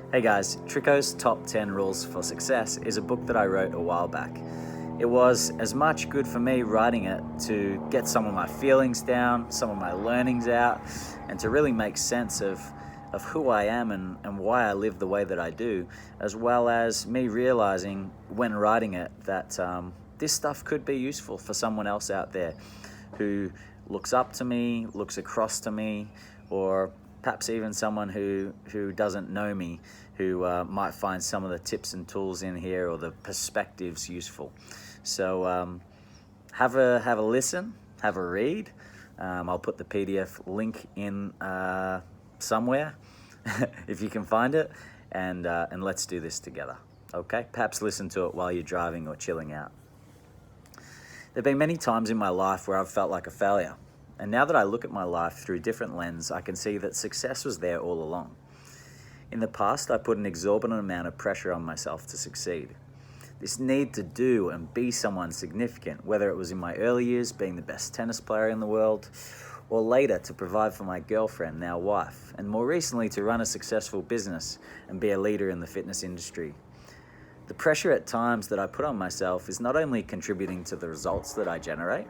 Hey guys, Trico's Top 10 Rules for Success is a book that I wrote a while back. It was as much good for me writing it to get some of my feelings down, some of my learnings out, and to really make sense of who I am and why I live the way that I do, as well as me realizing when writing it that this stuff could be useful for someone else out there who looks up to me, looks across to me, or perhaps even someone who doesn't know me, who might find some of the tips and tools in here or the perspectives useful. So have a listen, have a read. I'll put the PDF link in somewhere if you can find it, and let's do this together. Okay? Perhaps listen to it while you're driving or chilling out. There have been many times in my life where I've felt like a failure. And now that I look at my life through a different lens, I can see that success was there all along. In the past, I put an exorbitant amount of pressure on myself to succeed. This need to do and be someone significant, whether it was in my early years being the best tennis player in the world, or later to provide for my girlfriend, now wife, and more recently to run a successful business and be a leader in the fitness industry. The pressure at times that I put on myself is not only contributing to the results that I generate,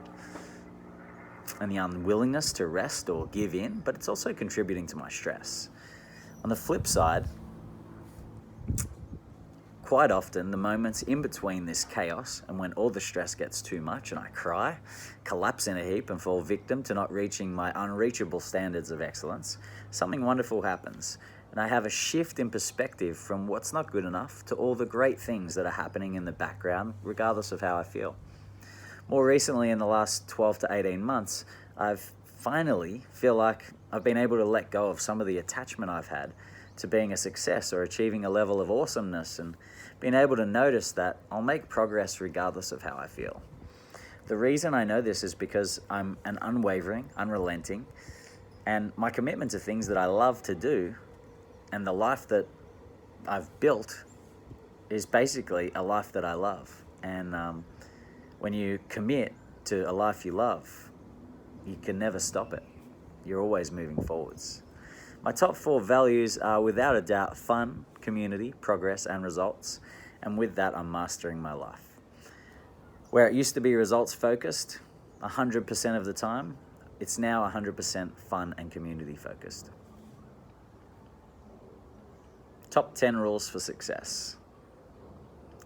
and the unwillingness to rest or give in, but it's also contributing to my stress. On the flip side, quite often the moments in between this chaos and when all the stress gets too much and I cry, collapse in a heap and fall victim to not reaching my unreachable standards of excellence, something wonderful happens. And I have a shift in perspective from what's not good enough to all the great things that are happening in the background, regardless of how I feel. More recently, in the last 12 to 18 months, I've finally feel like I've been able to let go of some of the attachment I've had to being a success or achieving a level of awesomeness, and being able to notice that I'll make progress regardless of how I feel. The reason I know this is because I'm an unwavering, unrelenting, and my commitment to things that I love to do and the life that I've built is basically a life that I love. And when you commit to a life you love, you can never stop it. You're always moving forwards. My top 4 values are without a doubt fun, community, progress, and results. And with that, I'm mastering my life. Where it used to be results focused 100% of the time, it's now 100% fun and community focused. Top 10 rules for success.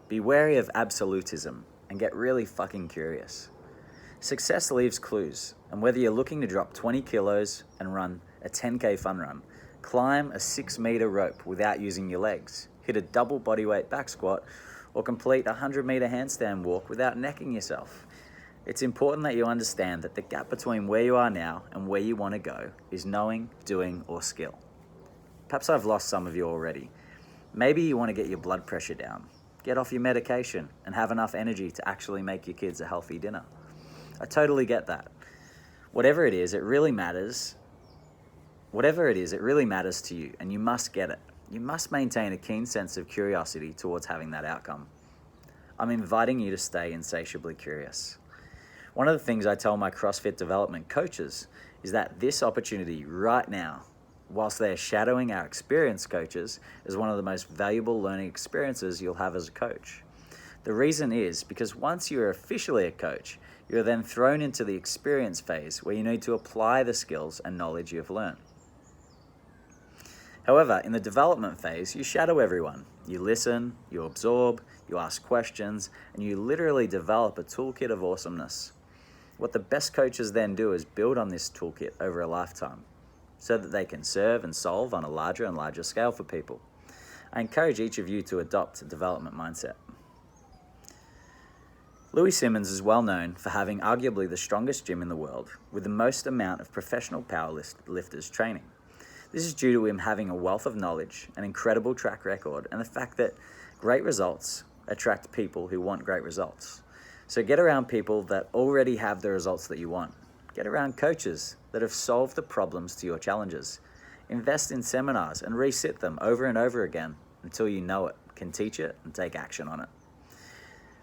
Be wary of absolutism and get really fucking curious. Success leaves clues, and whether you're looking to drop 20 kilos and run a 10K fun run, climb a 6-meter rope without using your legs, hit a double bodyweight back squat, or complete a 100-meter handstand walk without necking yourself, it's important that you understand that the gap between where you are now and where you want to go is knowing, doing, or skill. Perhaps I've lost some of you already. Maybe you want to get your blood pressure down, get off your medication, and have enough energy to actually make your kids a healthy dinner. I totally get that. Whatever it is, it really matters. Whatever it is, it really matters to you, and you must get it. You must maintain a keen sense of curiosity towards having that outcome. I'm inviting you to stay insatiably curious. One of the things I tell my CrossFit development coaches is that this opportunity right now, whilst they're shadowing our experienced coaches, is one of the most valuable learning experiences you'll have as a coach. The reason is because once you're officially a coach, you're then thrown into the experience phase where you need to apply the skills and knowledge you've learned. However, in the development phase, you shadow everyone. You listen, you absorb, you ask questions, and you literally develop a toolkit of awesomeness. What the best coaches then do is build on this toolkit over a lifetime so that they can serve and solve on a larger and larger scale for people. I encourage each of you to adopt a development mindset. Louis Simmons is well known for having arguably the strongest gym in the world with the most amount of professional powerlifters training. This is due to him having a wealth of knowledge, an incredible track record, and the fact that great results attract people who want great results. So get around people that already have the results that you want. Get around coaches that have solved the problems to your challenges. Invest in seminars and resit them over and over again until you know it, can teach it, and take action on it.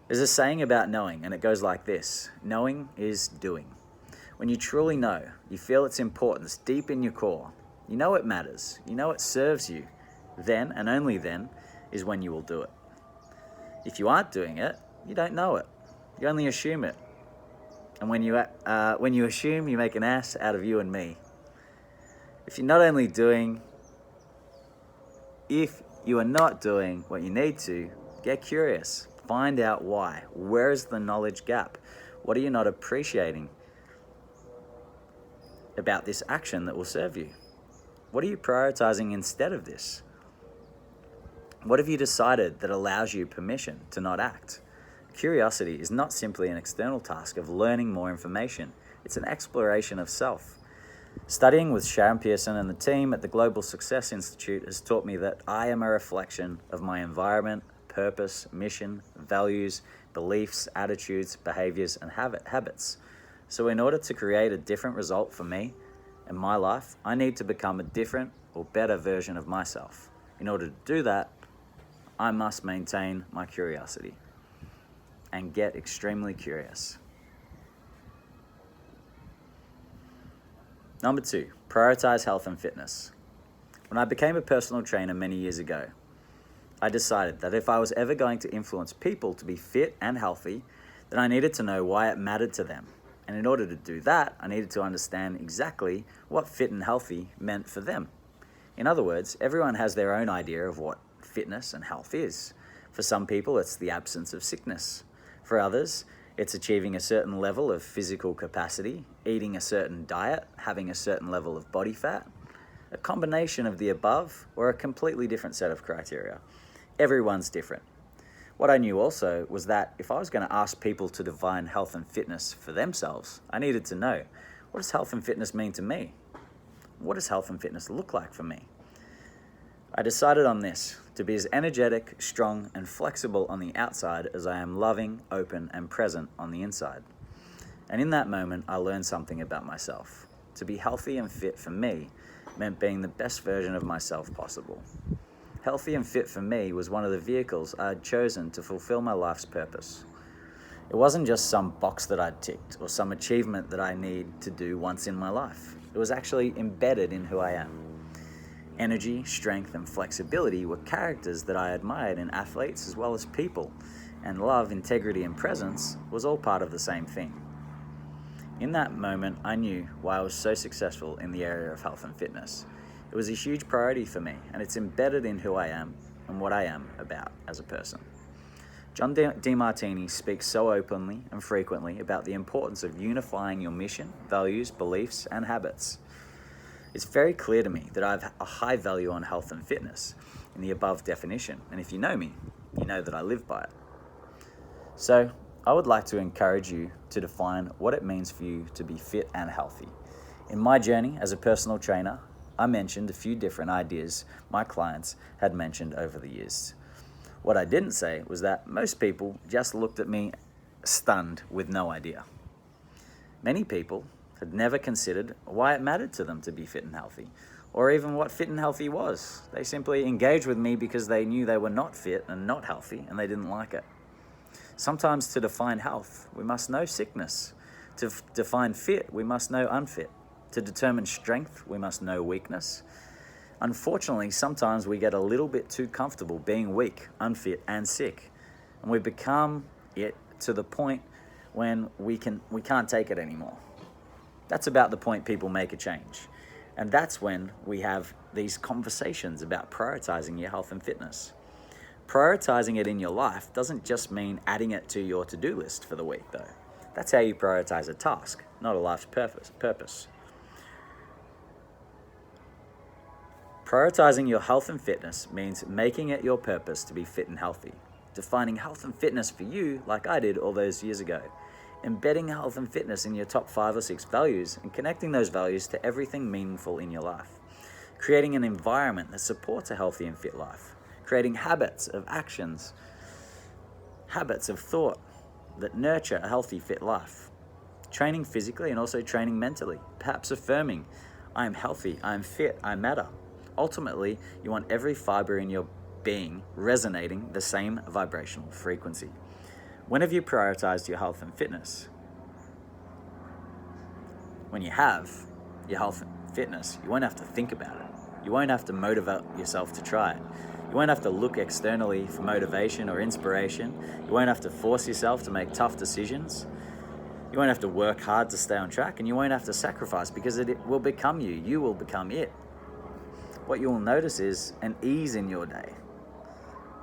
There's a saying about knowing, and it goes like this: knowing is doing. When you truly know, you feel its importance deep in your core. You know it matters. You know it serves you. then and only then is when you will do it. If you aren't doing it, you don't know it. You only assume it. And when you assume, you make an ass out of you and me. If you are not doing what you need to, get curious. Find out why. Where is the knowledge gap? What are you not appreciating about this action that will serve you? What are you prioritizing instead of this? What have you decided that allows you permission to not act? Curiosity is not simply an external task of learning more information. It's an exploration of self. Studying with Sharon Pearson and the team at the Global Success Institute has taught me that I am a reflection of my environment, purpose, mission, values, beliefs, attitudes, behaviors, and habits. So in order to create a different result for me and my life, I need to become a different or better version of myself. In order to do that, I must maintain my curiosity and get extremely curious. Number 2, prioritize health and fitness. When I became a personal trainer many years ago, I decided that if I was ever going to influence people to be fit and healthy, then I needed to know why it mattered to them. And in order to do that, I needed to understand exactly what fit and healthy meant for them. In other words, everyone has their own idea of what fitness and health is. For some people, it's the absence of sickness. For others, it's achieving a certain level of physical capacity, eating a certain diet, having a certain level of body fat, a combination of the above, or a completely different set of criteria. Everyone's different. What I knew also was that if I was going to ask people to define health and fitness for themselves, I needed to know, what does health and fitness mean to me? What does health and fitness look like for me? I decided on this, to be as energetic, strong, and flexible on the outside as I am loving, open, and present on the inside. And in that moment, I learned something about myself. To be healthy and fit for me meant being the best version of myself possible. Healthy and fit for me was one of the vehicles I had chosen to fulfill my life's purpose. It wasn't just some box that I'd ticked or some achievement that I need to do once in my life. It was actually embedded in who I am. Energy, strength, and flexibility were characters that I admired in athletes as well as people, and love, integrity, and presence was all part of the same thing. In that moment, I knew why I was so successful in the area of health and fitness. It was a huge priority for me, and it's embedded in who I am and what I am about as a person. John Demartini speaks so openly and frequently about the importance of unifying your mission, values, beliefs, and habits. It's very clear to me that I have a high value on health and fitness in the above definition, and if you know me, you know that I live by it. So, I would like to encourage you to define what it means for you to be fit and healthy. In my journey as a personal trainer, I mentioned a few different ideas my clients had mentioned over the years. What I didn't say was that most people just looked at me stunned with no idea. Many people had never considered why it mattered to them to be fit and healthy, or even what fit and healthy was. They simply engaged with me because they knew they were not fit and not healthy, and they didn't like it. Sometimes to define health, we must know sickness. To define fit, we must know unfit. To determine strength, we must know weakness. Unfortunately, sometimes we get a little bit too comfortable being weak, unfit, and sick, and we become it to the point when we can't take it anymore. That's about the point people make a change. And that's when we have these conversations about prioritizing your health and fitness. Prioritizing it in your life doesn't just mean adding it to your to-do list for the week, though. That's how you prioritize a task, not a life's purpose. Prioritizing your health and fitness means making it your purpose to be fit and healthy. Defining health and fitness for you like I did all those years ago. Embedding health and fitness in your top 5 or 6 values and connecting those values to everything meaningful in your life. Creating an environment that supports a healthy and fit life. Creating habits of actions, habits of thought that nurture a healthy, fit life. Training physically and also training mentally. Perhaps affirming, I am healthy, I am fit, I matter. Ultimately, you want every fiber in your being resonating the same vibrational frequency. When have you prioritized your health and fitness? When you have your health and fitness, you won't have to think about it. You won't have to motivate yourself to try it. You won't have to look externally for motivation or inspiration. You won't have to force yourself to make tough decisions. You won't have to work hard to stay on track, and you won't have to sacrifice, because it will become you. You will become it. What you will notice is an ease in your day.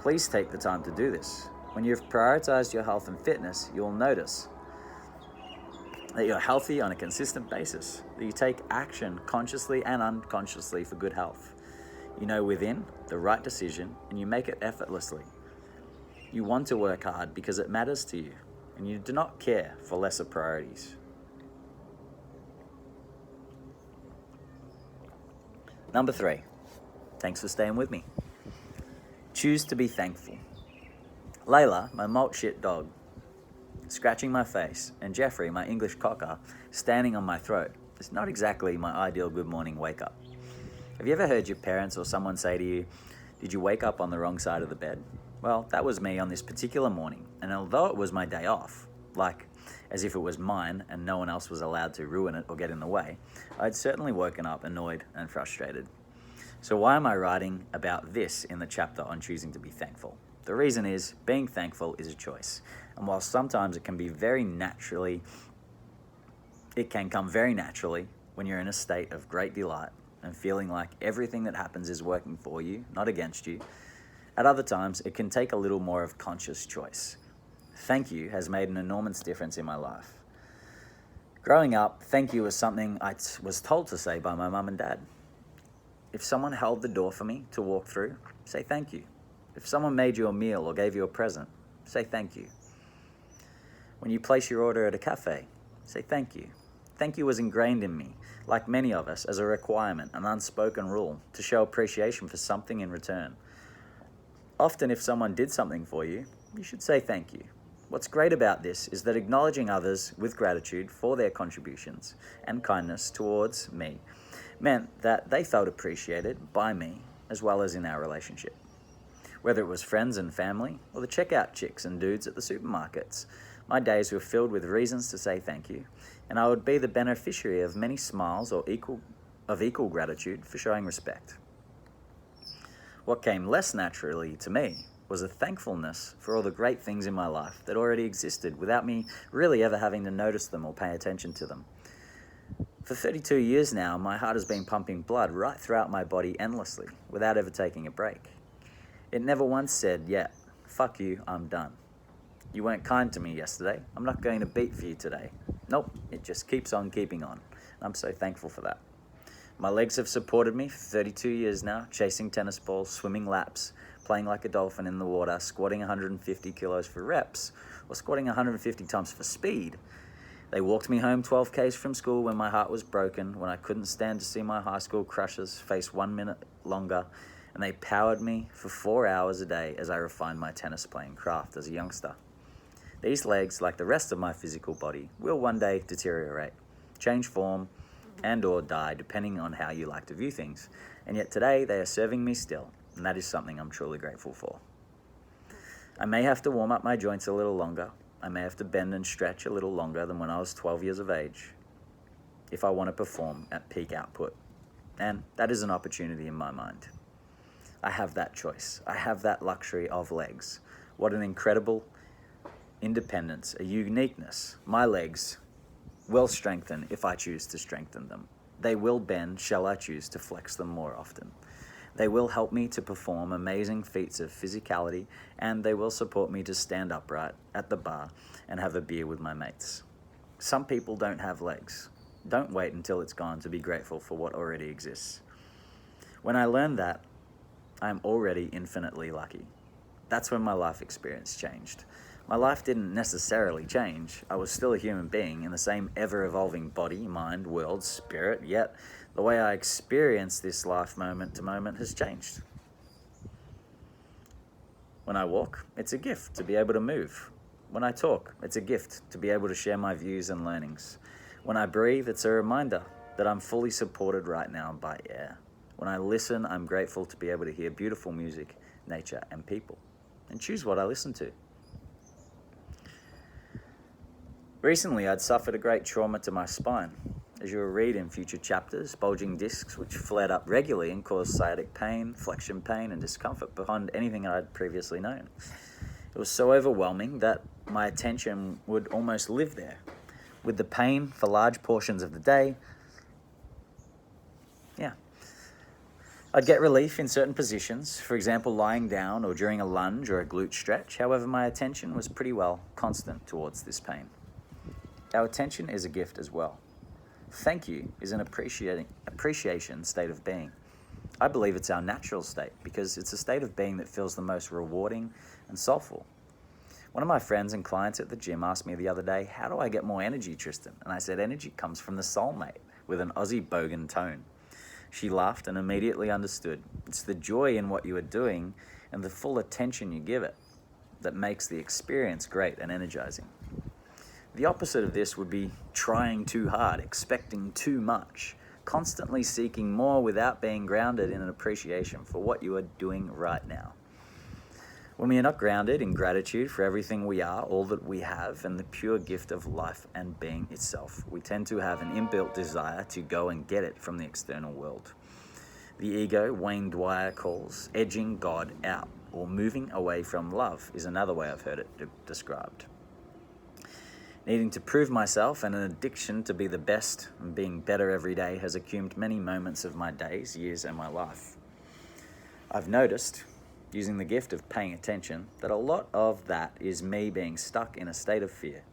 Please take the time to do this. When you've prioritized your health and fitness, you'll notice that you're healthy on a consistent basis, that you take action consciously and unconsciously for good health. You know within the right decision, and you make it effortlessly. You want to work hard because it matters to you, and you do not care for lesser priorities. Number 3, thanks for staying with me. Choose to be thankful. Layla, my malt shit dog, scratching my face, and Jeffrey, my English cocker, standing on my throat. It's not exactly my ideal good morning wake up. Have you ever heard your parents or someone say to you, "Did you wake up on the wrong side of the bed?" Well, that was me on this particular morning, and although it was my day off, like as if it was mine and no one else was allowed to ruin it or get in the way, I'd certainly woken up annoyed and frustrated. So why am I writing about this in the chapter on choosing to be thankful? The reason is, being thankful is a choice. And while sometimes it can come very naturally when you're in a state of great delight and feeling like everything that happens is working for you, not against you, at other times it can take a little more of conscious choice. Thank you has made an enormous difference in my life. Growing up, thank you was something I was told to say by my mum and dad. If someone held the door for me to walk through, say thank you. If someone made you a meal or gave you a present, say thank you. When you place your order at a cafe, say thank you. Thank you was ingrained in me, like many of us, as a requirement, an unspoken rule, to show appreciation for something in return. Often if someone did something for you, you should say thank you. What's great about this is that acknowledging others with gratitude for their contributions and kindness towards me meant that they felt appreciated by me as well as in our relationship. Whether it was friends and family or the checkout chicks and dudes at the supermarkets, my days were filled with reasons to say thank you, and I would be the beneficiary of many smiles of equal gratitude for showing respect. What came less naturally to me was a thankfulness for all the great things in my life that already existed without me really ever having to notice them or pay attention to them. For 32 years now, my heart has been pumping blood right throughout my body endlessly, without ever taking a break. It never once said, "Yeah, fuck you, I'm done. You weren't kind to me yesterday, I'm not going to beat for you today." Nope, it just keeps on keeping on. I'm so thankful for that. My legs have supported me for 32 years now, chasing tennis balls, swimming laps, playing like a dolphin in the water, squatting 150 kilos for reps, or squatting 150 times for speed. They walked me home 12 Ks from school when my heart was broken, when I couldn't stand to see my high school crushes face 1 minute longer, and they powered me for 4 hours a day as I refined my tennis playing craft as a youngster. These legs, like the rest of my physical body, will one day deteriorate, change form, and or die, depending on how you like to view things. And yet today, they are serving me still, and that is something I'm truly grateful for. I may have to warm up my joints a little longer. I may have to bend and stretch a little longer than when I was 12 years of age, if I want to perform at peak output. And that is an opportunity in my mind. I have that choice. I have that luxury of legs. What an incredible independence, a uniqueness. My legs will strengthen if I choose to strengthen them. They will bend, shall I choose to flex them more often. They will help me to perform amazing feats of physicality, and they will support me to stand upright at the bar and have a beer with my mates. Some people don't have legs. Don't wait until it's gone to be grateful for what already exists. When I learned that, I'm already infinitely lucky. That's when my life experience changed. My life didn't necessarily change. I was still a human being in the same ever-evolving body, mind, world, spirit, yet the way I experience this life moment to moment has changed. When I walk, it's a gift to be able to move. When I talk, it's a gift to be able to share my views and learnings. When I breathe, it's a reminder that I'm fully supported right now by air. When I listen, I'm grateful to be able to hear beautiful music, nature, and people, and choose what I listen to. Recently, I'd suffered a great trauma to my spine. As you will read in future chapters, bulging discs which flared up regularly and caused sciatic pain, flexion pain, and discomfort beyond anything I'd previously known. It was so overwhelming that my attention would almost live there, with the pain for large portions of the day. I'd get relief in certain positions, for example, lying down or during a lunge or a glute stretch. However, my attention was pretty well constant towards this pain. Our attention is a gift as well. Thank you is an appreciation state of being. I believe it's our natural state because it's a state of being that feels the most rewarding and soulful. One of my friends and clients at the gym asked me the other day, how do I get more energy, Tristan? And I said, energy comes from the soulmate, with an Aussie bogan tone. She laughed and immediately understood. It's the joy in what you are doing and the full attention you give it that makes the experience great and energizing. The opposite of this would be trying too hard, expecting too much, constantly seeking more without being grounded in an appreciation for what you are doing right now. When we are not grounded in gratitude for everything we are, all that we have, and the pure gift of life and being itself, we tend to have an inbuilt desire to go and get it from the external world. The ego, Wayne Dwyer calls edging God out, or moving away from love is another way I've heard it described. Needing to prove myself and an addiction to be the best and being better every day has accumulated many moments of my days, years, and my life. I've noticed, using the gift of paying attention, that a lot of that is me being stuck in a state of fear.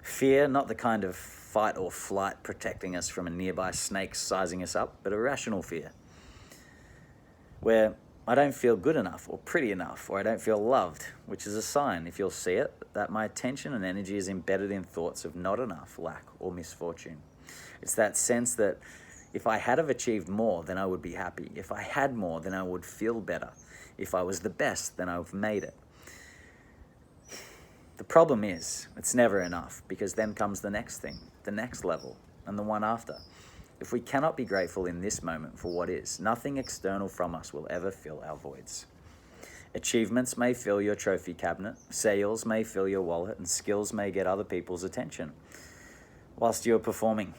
Fear, not the kind of fight or flight protecting us from a nearby snake sizing us up, but a rational fear, where I don't feel good enough or pretty enough, or I don't feel loved, which is a sign, if you'll see it, that my attention and energy is embedded in thoughts of not enough, lack, or misfortune. It's that sense that if I had have achieved more, then I would be happy. If I had more, then I would feel better. If I was the best, then I've made it. The problem is, it's never enough, because then comes the next thing, the next level, and the one after. If we cannot be grateful in this moment for what is, nothing external from us will ever fill our voids. Achievements may fill your trophy cabinet, sales may fill your wallet, and skills may get other people's attention whilst you're performing.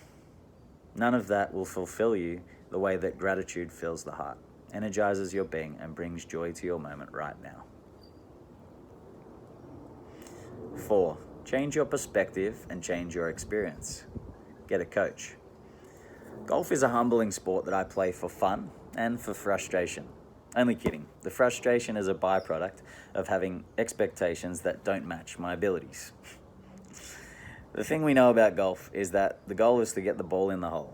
None of that will fulfill you the way that gratitude fills the heart, energizes your being, and brings joy to your moment right now. 4. Change your perspective and change your experience. Get a coach. Golf is a humbling sport that I play for fun and for frustration. Only kidding. The frustration is a byproduct of having expectations that don't match my abilities. The thing we know about golf is that the goal is to get the ball in the hole.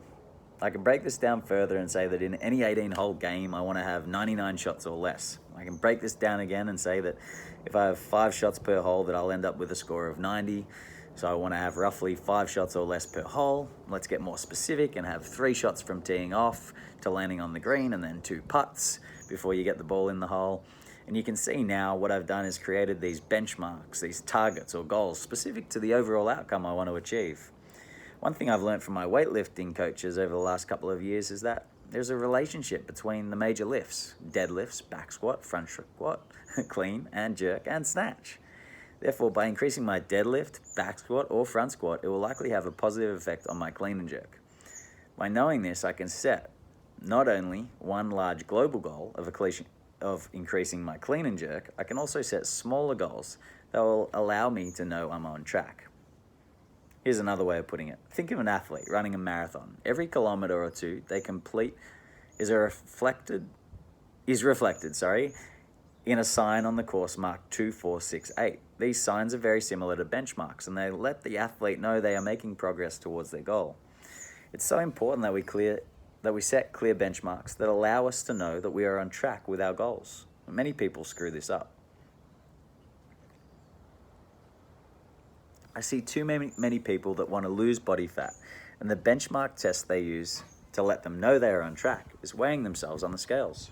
I can break this down further and say that in any 18-hole game, I want to have 99 shots or less. I can break this down again and say that if I have 5 shots per hole, that I'll end up with a score of 90. So I want to have roughly 5 shots or less per hole. Let's get more specific and have 3 shots from teeing off to landing on the green, and then 2 putts before you get the ball in the hole. And you can see now what I've done is created these benchmarks, these targets or goals specific to the overall outcome I want to achieve. One thing I've learned from my weightlifting coaches over the last couple of years is that there's a relationship between the major lifts: deadlifts, back squat, front squat, clean and jerk, and snatch. Therefore, by increasing my deadlift, back squat, or front squat, it will likely have a positive effect on my clean and jerk. By knowing this, I can set not only one large global goal of increasing my clean and jerk, I can also set smaller goals that will allow me to know I'm on track. Here's another way of putting it. Think of an athlete running a marathon. Every kilometer or two they complete is reflected in a sign on the course marked 2, 4, 6, 8. These signs are very similar to benchmarks, and they let the athlete know they are making progress towards their goal. It's so important that we set clear benchmarks that allow us to know that we are on track with our goals. Many people screw this up. I see too many people that want to lose body fat, and the benchmark test they use to let them know they are on track is weighing themselves on the scales.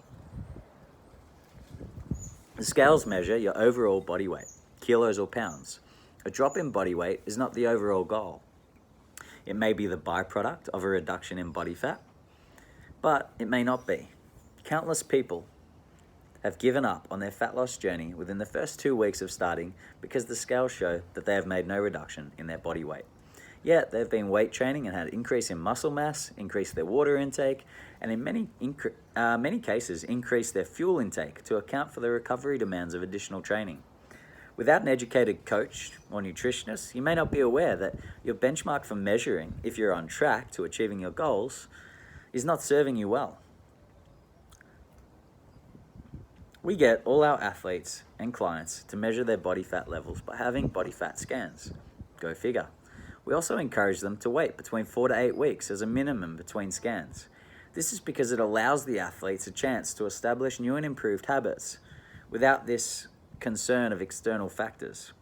The scales measure your overall body weight, kilos or pounds. A drop in body weight is not the overall goal. It may be the byproduct of a reduction in body fat, but it may not be. Countless people have given up on their fat loss journey within the first 2 weeks of starting because the scales show that they have made no reduction in their body weight. Yet they've been weight training and had increase in muscle mass, increased their water intake, and in many cases increased their fuel intake to account for the recovery demands of additional training. Without an educated coach or nutritionist, you may not be aware that your benchmark for measuring if you're on track to achieving your goals is not serving you well. We get all our athletes and clients to measure their body fat levels by having body fat scans. Go figure. We also encourage them to wait between 4 to 8 weeks as a minimum between scans. This is because it allows the athletes a chance to establish new and improved habits without this concern of external factors.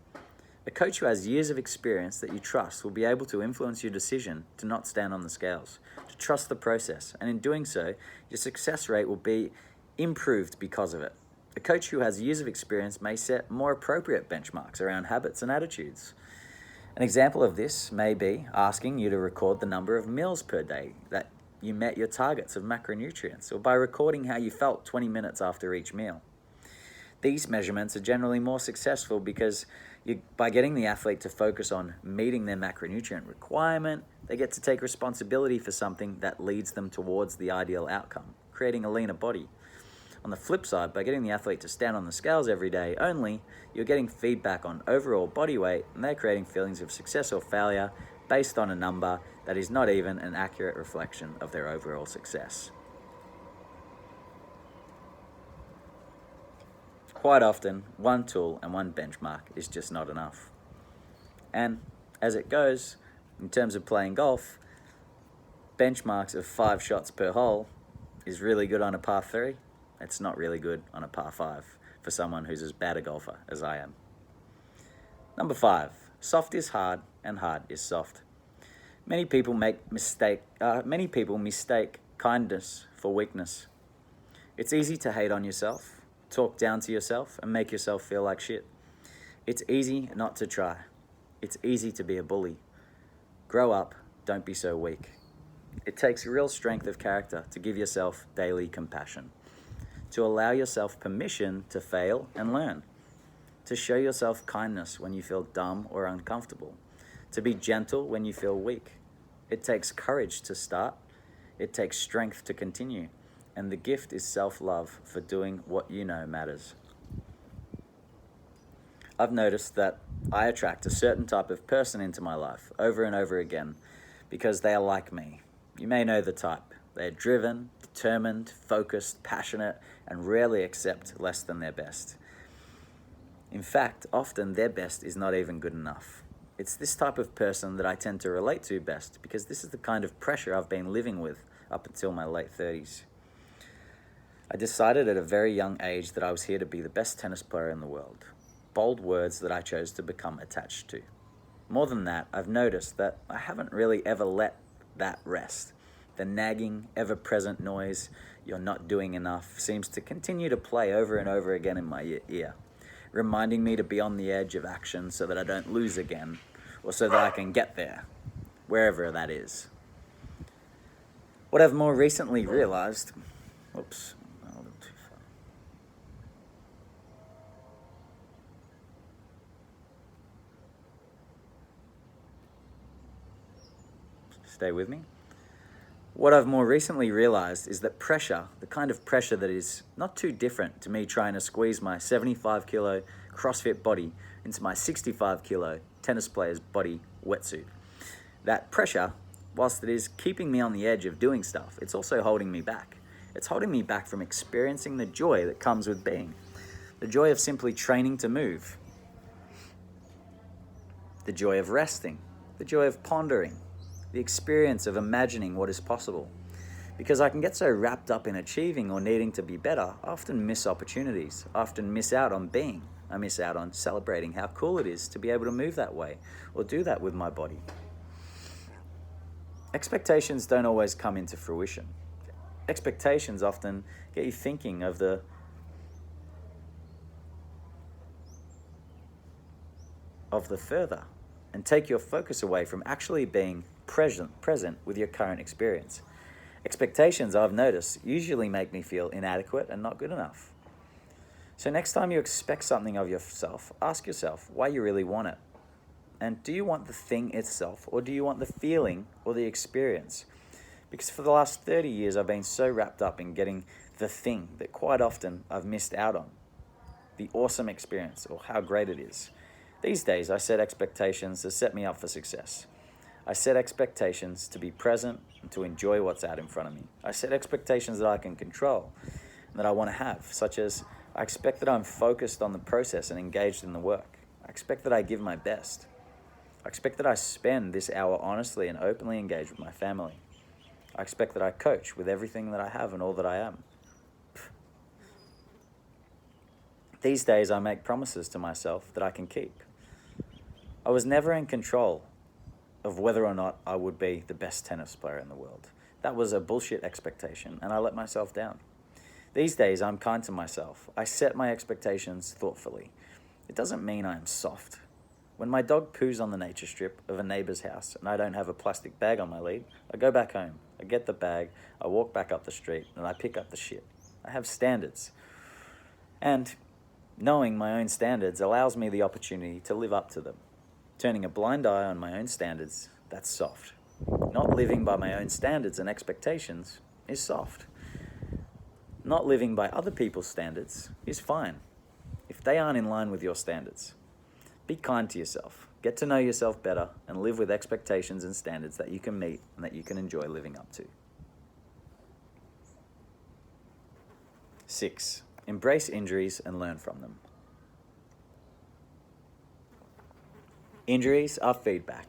A coach who has years of experience that you trust will be able to influence your decision to not stand on the scales, to trust the process, and in doing so, your success rate will be improved because of it. A coach who has years of experience may set more appropriate benchmarks around habits and attitudes. An example of this may be asking you to record the number of meals per day that you met your targets of macronutrients, or by recording how you felt 20 minutes after each meal. These measurements are generally more successful because by getting the athlete to focus on meeting their macronutrient requirement, they get to take responsibility for something that leads them towards the ideal outcome, creating a leaner body. On the flip side, by getting the athlete to stand on the scales every day only, you're getting feedback on overall body weight, and they're creating feelings of success or failure based on a number that is not even an accurate reflection of their overall success. Quite often, one tool and one benchmark is just not enough. And as it goes, in terms of playing golf, benchmarks of 5 shots per hole is really good on a par 3. It's not really good on a par 5 for someone who's as bad a golfer as I am. Number 5, soft is hard and hard is soft. Many people mistake kindness for weakness. It's easy to hate on yourself, talk down to yourself, and make yourself feel like shit. It's easy not to try. It's easy to be a bully. Grow up, don't be so weak. It takes real strength of character to give yourself daily compassion, to allow yourself permission to fail and learn, to show yourself kindness when you feel dumb or uncomfortable, to be gentle when you feel weak. It takes courage to start. It takes strength to continue. And the gift is self-love for doing what you know matters. I've noticed that I attract a certain type of person into my life over and over again because they are like me. You may know the type. They're driven, determined, focused, passionate, and rarely accept less than their best. In fact, often their best is not even good enough. It's this type of person that I tend to relate to best because this is the kind of pressure I've been living with up until my late 30s. I decided at a very young age that I was here to be the best tennis player in the world. Bold words that I chose to become attached to. More than that, I've noticed that I haven't really ever let that rest. The nagging, ever-present noise, "you're not doing enough," seems to continue to play over and over again in my ear, reminding me to be on the edge of action so that I don't lose again, or so that I can get there, wherever that is. What I've more recently realized, a little too far. Stay with me. What I've more recently realized is that pressure, the kind of pressure that is not too different to me trying to squeeze my 75 kilo CrossFit body into my 65 kilo tennis player's body wetsuit. That pressure, whilst it is keeping me on the edge of doing stuff, it's also holding me back. It's holding me back from experiencing the joy that comes with being. The joy of simply training to move. The joy of resting. The joy of pondering. The experience of imagining what is possible. Because I can get so wrapped up in achieving or needing to be better, I often miss opportunities. I often miss out on being. I miss out on celebrating how cool it is to be able to move that way or do that with my body. Expectations don't always come into fruition. Expectations often get you thinking of the further and take your focus away from actually being present with your current experience. Expectations, I've noticed, usually make me feel inadequate and not good enough. So next time you expect something of yourself, ask yourself why you really want it. And do you want the thing itself, or do you want the feeling or the experience? Because for the last 30 years, I've been so wrapped up in getting the thing that quite often I've missed out on the awesome experience or how great it is. These days, I set expectations to set me up for success. I set expectations to be present and to enjoy what's out in front of me. I set expectations that I can control and that I want to have, such as I expect that I'm focused on the process and engaged in the work. I expect that I give my best. I expect that I spend this hour honestly and openly engaged with my family. I expect that I coach with everything that I have and all that I am. These days, I make promises to myself that I can keep. I was never in control of whether or not I would be the best tennis player in the world. That was a bullshit expectation, and I let myself down. These days, I'm kind to myself. I set my expectations thoughtfully. It doesn't mean I am soft. When my dog poos on the nature strip of a neighbor's house and I don't have a plastic bag on my lead, I go back home. I get the bag, I walk back up the street, and I pick up the shit. I have standards. And knowing my own standards allows me the opportunity to live up to them. Turning a blind eye on my own standards, that's soft. Not living by my own standards and expectations is soft. Not living by other people's standards is fine, if they aren't in line with your standards. Be kind to yourself, get to know yourself better, and live with expectations and standards that you can meet and that you can enjoy living up to. 6. Embrace injuries and learn from them. Injuries are feedback.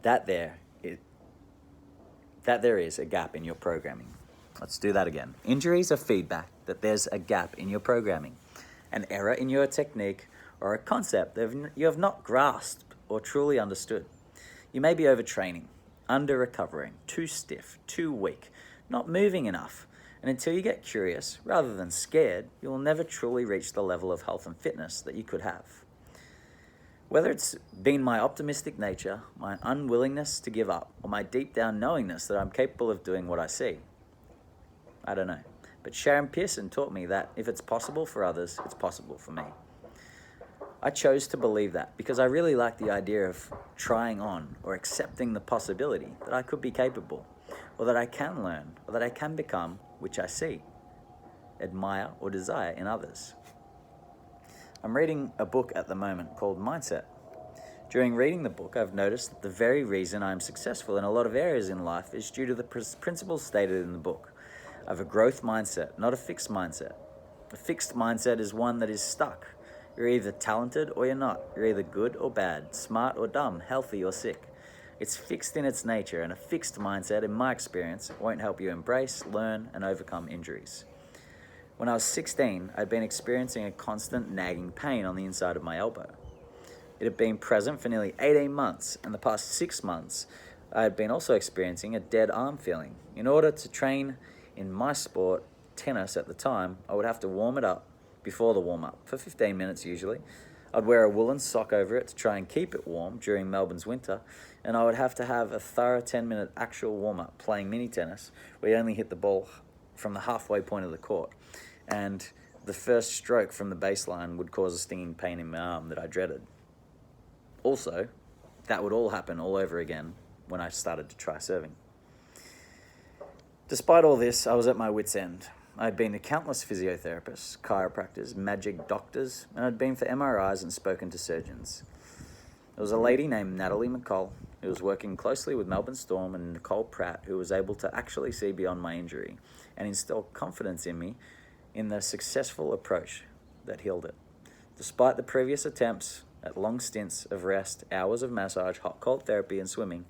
That there is a gap in your programming. Let's do that again. Injuries are feedback that there's a gap in your programming, an error in your technique, or a concept that you have not grasped or truly understood. You may be overtraining, under-recovering, too stiff, too weak, not moving enough, and until you get curious, rather than scared, you will never truly reach the level of health and fitness that you could have. Whether it's been my optimistic nature, my unwillingness to give up, or my deep down knowingness that I'm capable of doing what I see, I don't know. But Sharon Pearson taught me that if it's possible for others, it's possible for me. I chose to believe that because I really like the idea of trying on or accepting the possibility that I could be capable, or that I can learn, or that I can become, which I see, admire, or desire in others. I'm reading a book at the moment called Mindset. During reading the book, I've noticed that the very reason I'm successful in a lot of areas in life is due to the principles stated in the book. I have a growth mindset, not a fixed mindset. A fixed mindset is one that is stuck. You're either talented or you're not. You're either good or bad, smart or dumb, healthy or sick. It's fixed in its nature, and a fixed mindset, in my experience, won't help you embrace, learn, and overcome injuries. When I was 16, I'd been experiencing a constant nagging pain on the inside of my elbow. It had been present for nearly 18 months, and the past 6 months, I had been also experiencing a dead arm feeling. In order to train in my sport, tennis at the time, I would have to warm it up before the warm-up, for 15 minutes usually. I'd wear a woolen sock over it to try and keep it warm during Melbourne's winter, and I would have to have a thorough 10-minute actual warm-up playing mini tennis, where you only hit the ball from the halfway point of the court, and the first stroke from the baseline would cause a stinging pain in my arm that I dreaded. Also, that would all happen all over again when I started to try serving. Despite all this, I was at my wit's end. I'd been to countless physiotherapists, chiropractors, magic doctors, and I'd been for MRIs and spoken to surgeons. There was a lady named Natalie McCall who was working closely with Melbourne Storm and Nicole Pratt, who was able to actually see beyond my injury and instill confidence in me in the successful approach that healed it. Despite the previous attempts at long stints of rest, hours of massage, hot cold therapy, and swimming,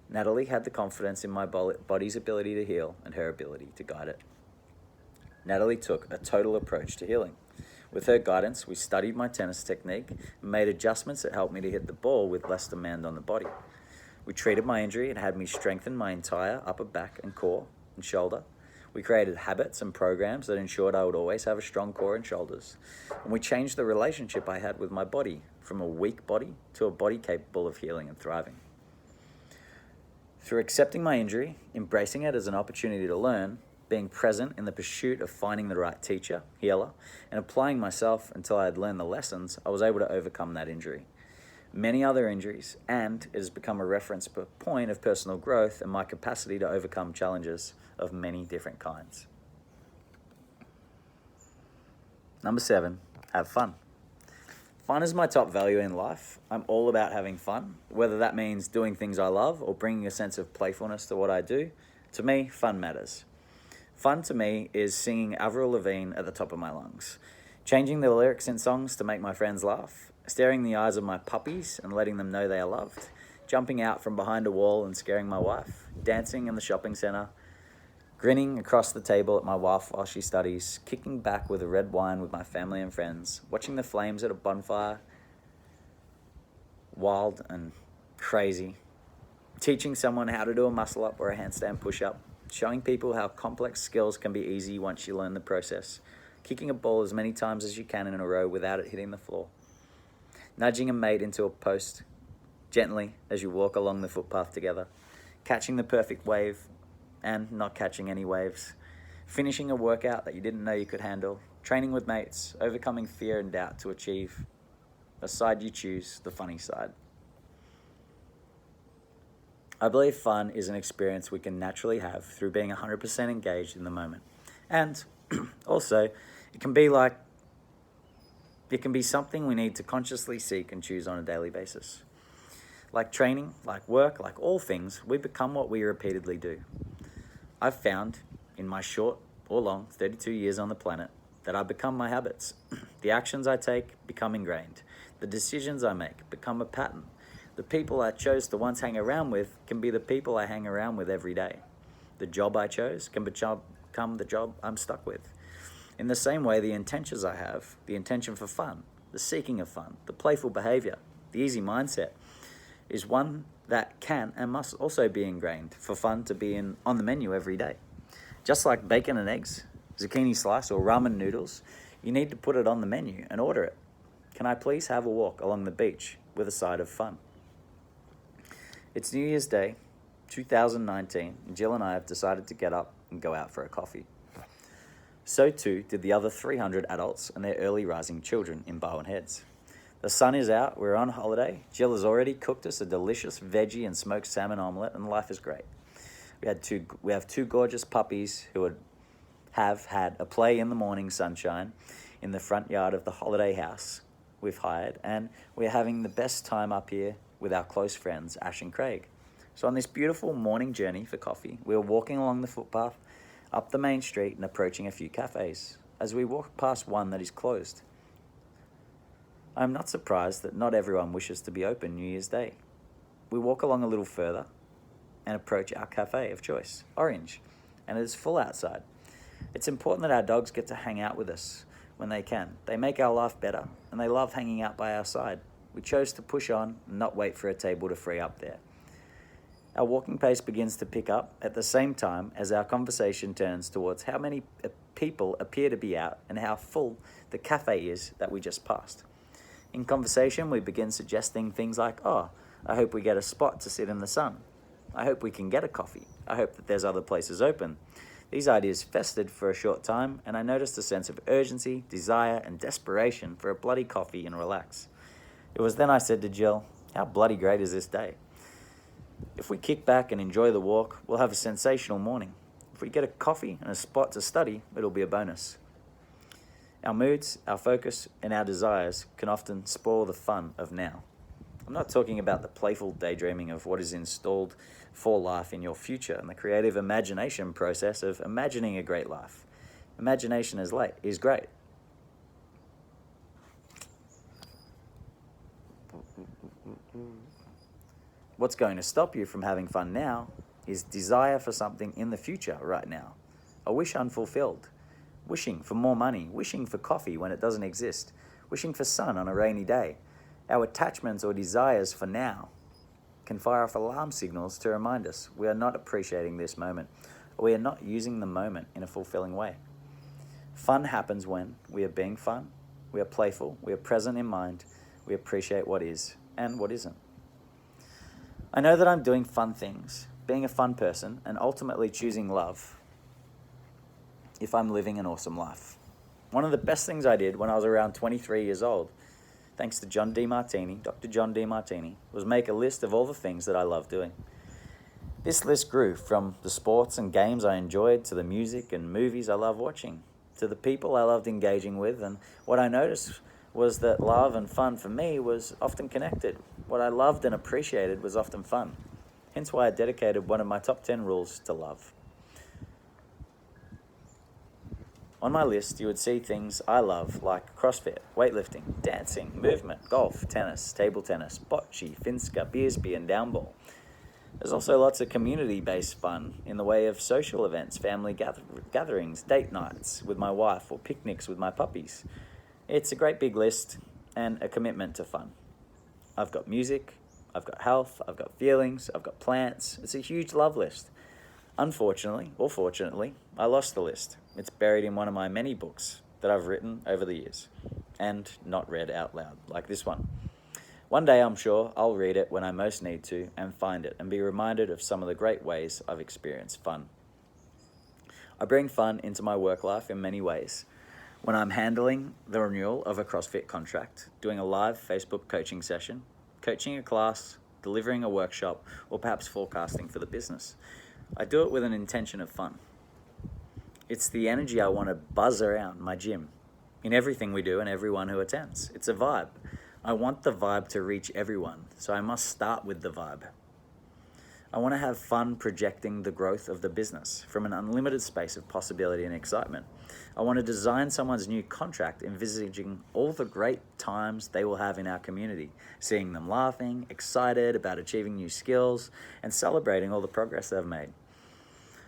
Natalie had the confidence in my body's ability to heal and her ability to guide it. Natalie took a total approach to healing. With her guidance, we studied my tennis technique and made adjustments that helped me to hit the ball with less demand on the body. We treated my injury and had me strengthen my entire upper back and core and shoulder. We created habits and programs that ensured I would always have a strong core and shoulders. And we changed the relationship I had with my body from a weak body to a body capable of healing and thriving. Through accepting my injury, embracing it as an opportunity to learn, being present in the pursuit of finding the right teacher, healer, and applying myself until I had learned the lessons, I was able to overcome that injury. Many other injuries, and it has become a reference point of personal growth and my capacity to overcome challenges of many different kinds. Number 7, have fun. Fun is my top value in life. I'm all about having fun, whether that means doing things I love or bringing a sense of playfulness to what I do. To me, fun matters. Fun to me is singing Avril Lavigne at the top of my lungs, changing the lyrics in songs to make my friends laugh, staring in the eyes of my puppies and letting them know they are loved, jumping out from behind a wall and scaring my wife, dancing in the shopping centre, grinning across the table at my wife while she studies, kicking back with a red wine with my family and friends, watching the flames at a bonfire, wild and crazy, teaching someone how to do a muscle up or a handstand push-up, showing people how complex skills can be easy once you learn the process, kicking a ball as many times as you can in a row without it hitting the floor, nudging a mate into a post gently as you walk along the footpath together, catching the perfect wave and not catching any waves, finishing a workout that you didn't know you could handle, training with mates, overcoming fear and doubt to achieve a side you choose, the funny side. I believe fun is an experience we can naturally have through being 100% engaged in the moment. And also, it can be something we need to consciously seek and choose on a daily basis. Like training, like work, like all things, we become what we repeatedly do. I've found in my short or long 32 years on the planet that I become my habits. The actions I take become ingrained. The decisions I make become a pattern. The people I chose to once hang around with can be the people I hang around with every day. The job I chose can become the job I'm stuck with. In the same way, the intentions I have, the intention for fun, the seeking of fun, the playful behavior, the easy mindset, is one that can and must also be ingrained for fun to be on the menu every day. Just like bacon and eggs, zucchini slice, or ramen noodles, you need to put it on the menu and order it. Can I please have a walk along the beach with a side of fun? It's New Year's Day, 2019, and Jill and I have decided to get up and go out for a coffee. So too did the other 300 adults and their early rising children in Bowen Heads. The sun is out, we're on holiday. Jill has already cooked us a delicious veggie and smoked salmon omelette, and life is great. We have two gorgeous puppies who have had a play in the morning sunshine in the front yard of the holiday house we've hired, and we're having the best time up here with our close friends, Ash and Craig. So on this beautiful morning journey for coffee, we're walking along the footpath, up the main street and approaching a few cafes. As we walk past one that is closed, I'm not surprised that not everyone wishes to be open New Year's Day. We walk along a little further and approach our cafe of choice, Orange, and it is full outside. It's important that our dogs get to hang out with us when they can. They make our life better, and they love hanging out by our side. We chose to push on and not wait for a table to free up there. Our walking pace begins to pick up at the same time as our conversation turns towards how many people appear to be out and how full the cafe is that we just passed. In conversation, we begin suggesting things like, I hope we get a spot to sit in the sun. I hope we can get a coffee. I hope that there's other places open. These ideas festered for a short time, and I noticed a sense of urgency, desire, and desperation for a bloody coffee and relax. It was then I said to Jill, how bloody great is this day? If we kick back and enjoy the walk, we'll have a sensational morning. If we get a coffee and a spot to study, it'll be a bonus. Our moods, our focus, and our desires can often spoil the fun of now. I'm not talking about the playful daydreaming of what is installed for life in your future and the creative imagination process of imagining a great life. Imagination is great. What's going to stop you from having fun now is desire for something in the future right now. A wish unfulfilled. Wishing for more money, wishing for coffee when it doesn't exist, wishing for sun on a rainy day. Our attachments or desires for now can fire off alarm signals to remind us we are not appreciating this moment, or we are not using the moment in a fulfilling way. Fun happens when we are being fun, we are playful, we are present in mind, we appreciate what is and what isn't. I know that I'm doing fun things, being a fun person, and ultimately choosing love if I'm living an awesome life. One of the best things I did when I was around 23 years old, thanks to John Demartini, Dr. John Demartini, was make a list of all the things that I love doing. This list grew from the sports and games I enjoyed to the music and movies I love watching, to the people I loved engaging with, and what I noticed was that love and fun for me was often connected. What I loved and appreciated was often fun. Hence why I dedicated one of my top 10 rules to love. On my list, you would see things I love like CrossFit, weightlifting, dancing, movement, golf, tennis, table tennis, bocce, finska, beersby, and downball. There's also lots of community-based fun in the way of social events, family gatherings, date nights with my wife, or picnics with my puppies. It's a great big list and a commitment to fun. I've got music, I've got health, I've got feelings, I've got plants. It's a huge love list. Unfortunately, or fortunately, I lost the list. It's buried in one of my many books that I've written over the years and not read out loud, like this one. One day I'm sure I'll read it when I most need to and find it and be reminded of some of the great ways I've experienced fun. I bring fun into my work life in many ways. When I'm handling the renewal of a CrossFit contract, doing a live Facebook coaching session, coaching a class, delivering a workshop, or perhaps forecasting for the business. I do it with an intention of fun. It's the energy I want to buzz around my gym, in everything we do and everyone who attends. It's a vibe. I want the vibe to reach everyone, so I must start with the vibe. I want to have fun projecting the growth of the business from an unlimited space of possibility and excitement. I want to design someone's new contract envisaging all the great times they will have in our community, seeing them laughing, excited about achieving new skills, and celebrating all the progress they've made.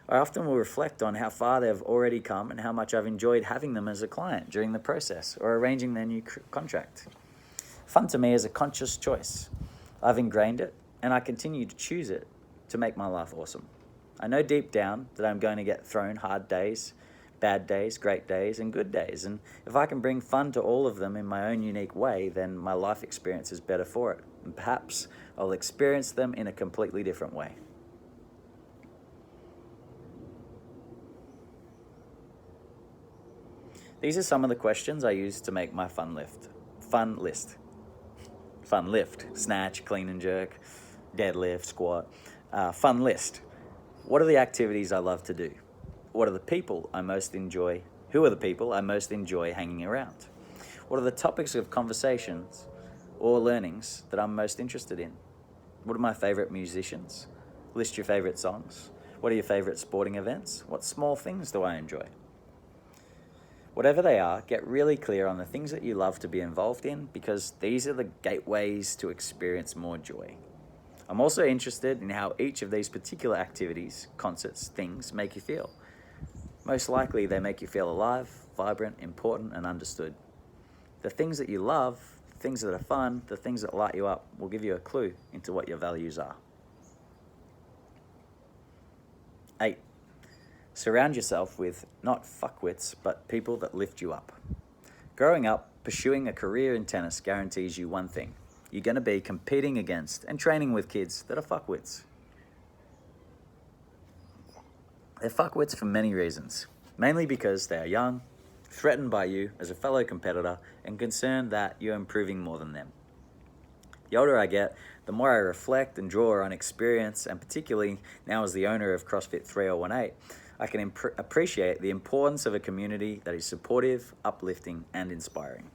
I often will reflect on how far they've already come and how much I've enjoyed having them as a client during the process or arranging their new contract. Fun to me is a conscious choice. I've ingrained it and I continue to choose it to make my life awesome. I know deep down that I'm going to get thrown hard days, bad days, great days, and good days. And if I can bring fun to all of them in my own unique way, then my life experience is better for it. And perhaps I'll experience them in a completely different way. These are some of the questions I use to make my fun list. Fun lift, snatch, clean and jerk, deadlift, squat. Fun list. What are the activities I love to do? What are the people I most enjoy? Who are the people I most enjoy hanging around? What are the topics of conversations or learnings that I'm most interested in? What are my favorite musicians? List your favorite songs. What are your favorite sporting events? What small things do I enjoy? Whatever they are, get really clear on the things that you love to be involved in, because these are the gateways to experience more joy. I'm also interested in how each of these particular activities, concerts, things make you feel. Most likely they make you feel alive, vibrant, important, and understood. The things that you love, the things that are fun, the things that light you up will give you a clue into what your values are. 8. Surround yourself with not fuckwits, but people that lift you up. Growing up, pursuing a career in tennis guarantees you one thing. You're going to be competing against and training with kids that are fuckwits. They're fuckwits for many reasons, mainly because they are young, threatened by you as a fellow competitor, and concerned that you're improving more than them. The older I get, the more I reflect and draw on experience, and particularly now as the owner of CrossFit 3018, I can appreciate the importance of a community that is supportive, uplifting, and inspiring.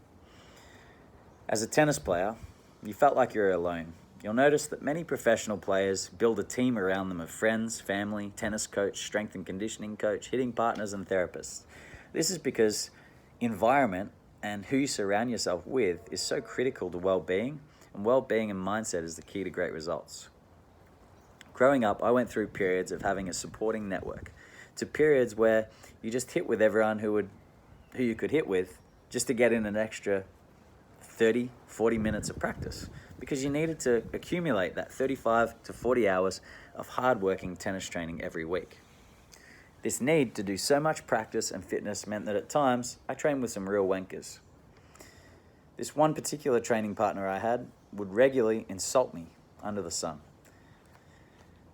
As a tennis player, you felt like you're alone. You'll notice that many professional players build a team around them of friends, family, tennis coach, strength and conditioning coach, hitting partners, and therapists. This is because environment and who you surround yourself with is so critical to well-being, and well-being and mindset is the key to great results. Growing up, I went through periods of having a supporting network, to periods where you just hit with everyone who you could hit with just to get in an extra 30, 40 minutes of practice, because you needed to accumulate that 35 to 40 hours of hard-working tennis training every week. This need to do so much practice and fitness meant that at times I trained with some real wankers. This one particular training partner I had would regularly insult me under the sun.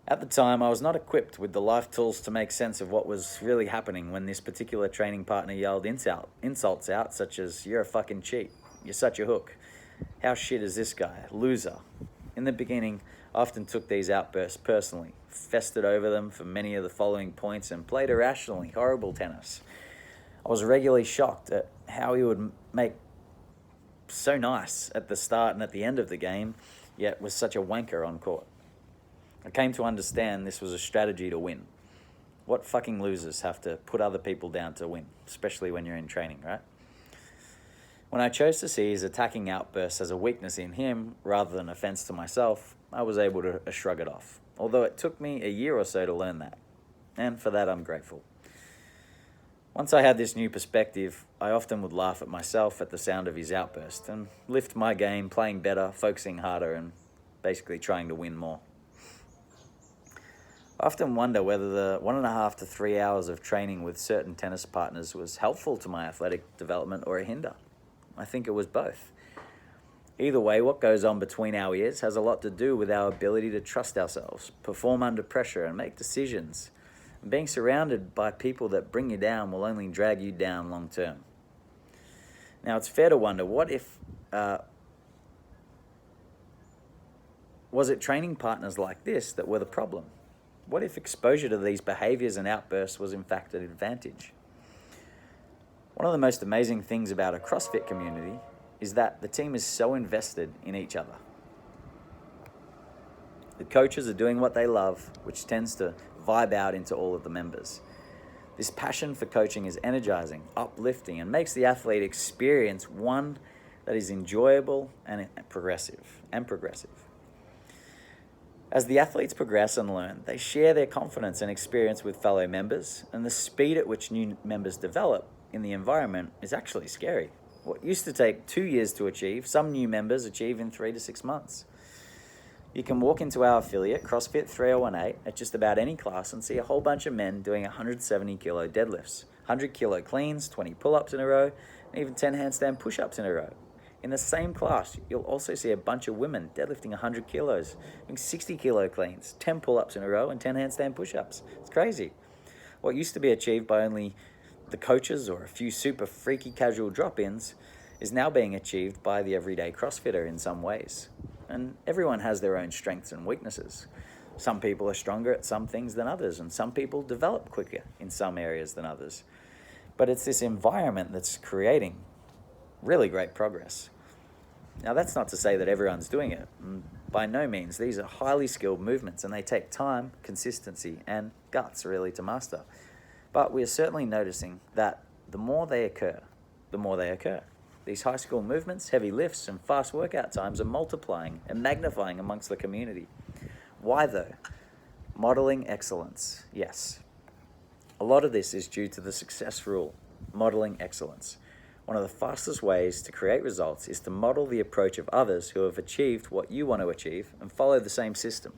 At the time, I was not equipped with the life tools to make sense of what was really happening when this particular training partner yelled insults out, such as, "You're a fucking cheat. You're such a hook. How shit is this guy? Loser." In the beginning, I often took these outbursts personally, festered over them for many of the following points, and played irrationally horrible tennis. I was regularly shocked at how he would make so nice at the start and at the end of the game, yet was such a wanker on court. I came to understand this was a strategy to win. What fucking losers have to put other people down to win, especially when you're in training, right? When I chose to see his attacking outbursts as a weakness in him rather than offense to myself, I was able to shrug it off, although it took me a year or so to learn that, and for that I'm grateful. Once I had this new perspective, I often would laugh at myself at the sound of his outburst and lift my game, playing better, focusing harder, and basically trying to win more. I often wonder whether the 1.5 to 3 hours of training with certain tennis partners was helpful to my athletic development or a hinder. I think it was both. Either way, what goes on between our ears has a lot to do with our ability to trust ourselves, perform under pressure, and make decisions. And being surrounded by people that bring you down will only drag you down long term. Now, it's fair to wonder, what if... was it training partners like this that were the problem? What if exposure to these behaviors and outbursts was in fact an advantage? One of the most amazing things about a CrossFit community is that the team is so invested in each other. The coaches are doing what they love, which tends to vibe out into all of the members. This passion for coaching is energizing, uplifting, and makes the athlete experience one that is enjoyable and progressive. As the athletes progress and learn, they share their confidence and experience with fellow members, and the speed at which new members develop in the environment is actually scary. What used to take 2 years to achieve, some new members achieve in 3 to 6 months. You can walk into our affiliate, CrossFit 3018, at just about any class and see a whole bunch of men doing 170 kilo deadlifts, 100 kilo cleans, 20 pull-ups in a row, and even 10 handstand push-ups in a row. In the same class, you'll also see a bunch of women deadlifting 100 kilos, doing 60 kilo cleans, 10 pull-ups in a row, and 10 handstand push-ups. It's crazy. What used to be achieved by only the coaches or a few super freaky casual drop-ins is now being achieved by the everyday CrossFitter in some ways. And everyone has their own strengths and weaknesses. Some people are stronger at some things than others, and some people develop quicker in some areas than others. But it's this environment that's creating really great progress. Now, that's not to say that everyone's doing it. By no means. These are highly skilled movements, and they take time, consistency, and guts really to master. But we are certainly noticing that the more they occur, the more they occur. These high skill movements, heavy lifts, and fast workout times are multiplying and magnifying amongst the community. Why though? Modeling excellence, yes. A lot of this is due to the success rule, modeling excellence. One of the fastest ways to create results is to model the approach of others who have achieved what you want to achieve and follow the same system.